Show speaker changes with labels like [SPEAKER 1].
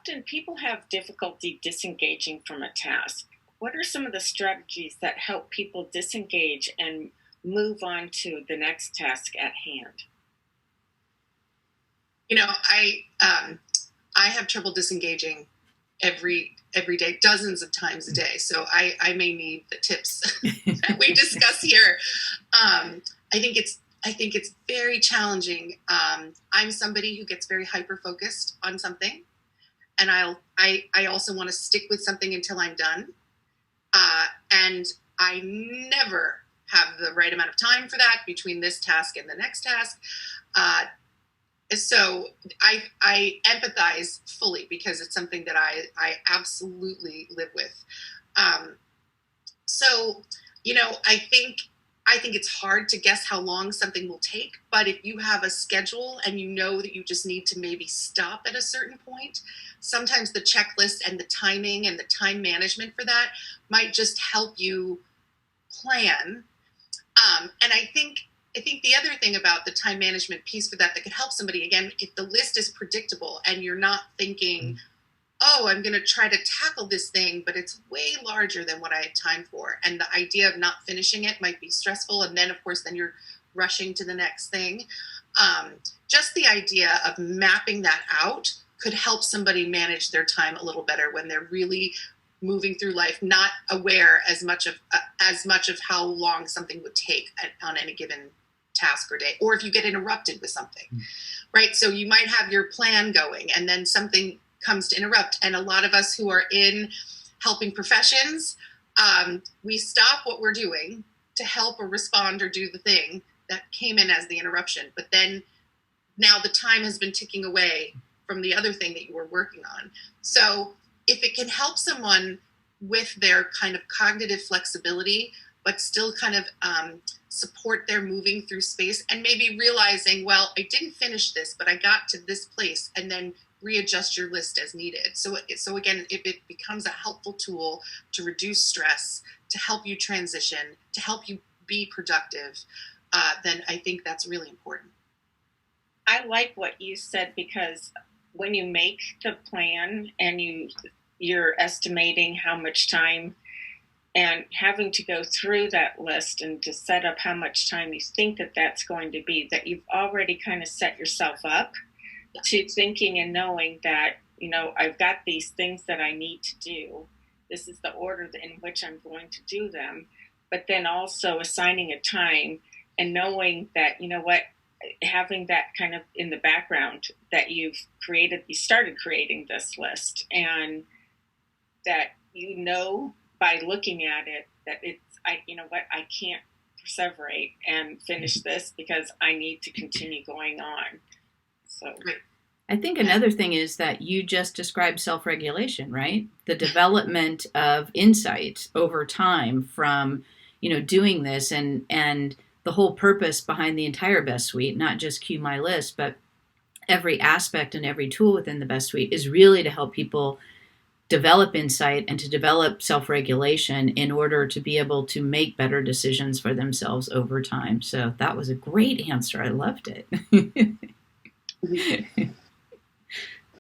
[SPEAKER 1] often people have difficulty disengaging from a task. What are some of the strategies that help people disengage and move on to the next task at hand?
[SPEAKER 2] I have trouble disengaging every day, dozens of times a day. So I may need the tips that we discuss here. I think it's very challenging. I'm somebody who gets very hyper focused on something, and I also want to stick with something until I'm done. And I never have the right amount of time for that between this task and the next task. So I empathize fully because it's something that I absolutely live with. I think it's hard to guess how long something will take, but if you have a schedule and you know that you just need to maybe stop at a certain point, sometimes the checklist and the timing and the time management for that might just help you plan. And I think the other thing about the time management piece for that could help somebody, again, if the list is predictable and you're not thinking, oh, I'm going to try to tackle this thing, but it's way larger than what I had time for. And the idea of not finishing it might be stressful. And then, of course, then you're rushing to the next thing. Just the idea of mapping that out could help somebody manage their time a little better when they're really moving through life, not aware as much of how long something would take on any given task or day, or if you get interrupted with something, right? So you might have your plan going and then something comes to interrupt. And a lot of us who are in helping professions, we stop what we're doing to help or respond or do the thing that came in as the interruption. But then now the time has been ticking away from the other thing that you were working on. So if it can help someone with their kind of cognitive flexibility, but still kind of support their moving through space and maybe realizing, well, I didn't finish this, but I got to this place, and then readjust your list as needed. So again, if it becomes a helpful tool to reduce stress, to help you transition, to help you be productive, then I think that's really important.
[SPEAKER 1] I like what you said, because when you make the plan and you're estimating how much time and having to go through that list and to set up how much time you think that that's going to be, that you've already kind of set yourself up to thinking and knowing that, I've got these things that I need to do. This is the order in which I'm going to do them. But then also assigning a time and knowing that, having that kind of in the background that you started creating this list, and that, by looking at it, that I can't perseverate and finish this because I need to continue going on. So
[SPEAKER 3] I think another thing is that you just described self-regulation, right? The development of insight over time from, doing this, and the whole purpose behind the entire Best Suite, not just Cue My List, but every aspect and every tool within the Best Suite is really to help people develop insight and to develop self-regulation in order to be able to make better decisions for themselves over time. So that was a great answer. I loved it.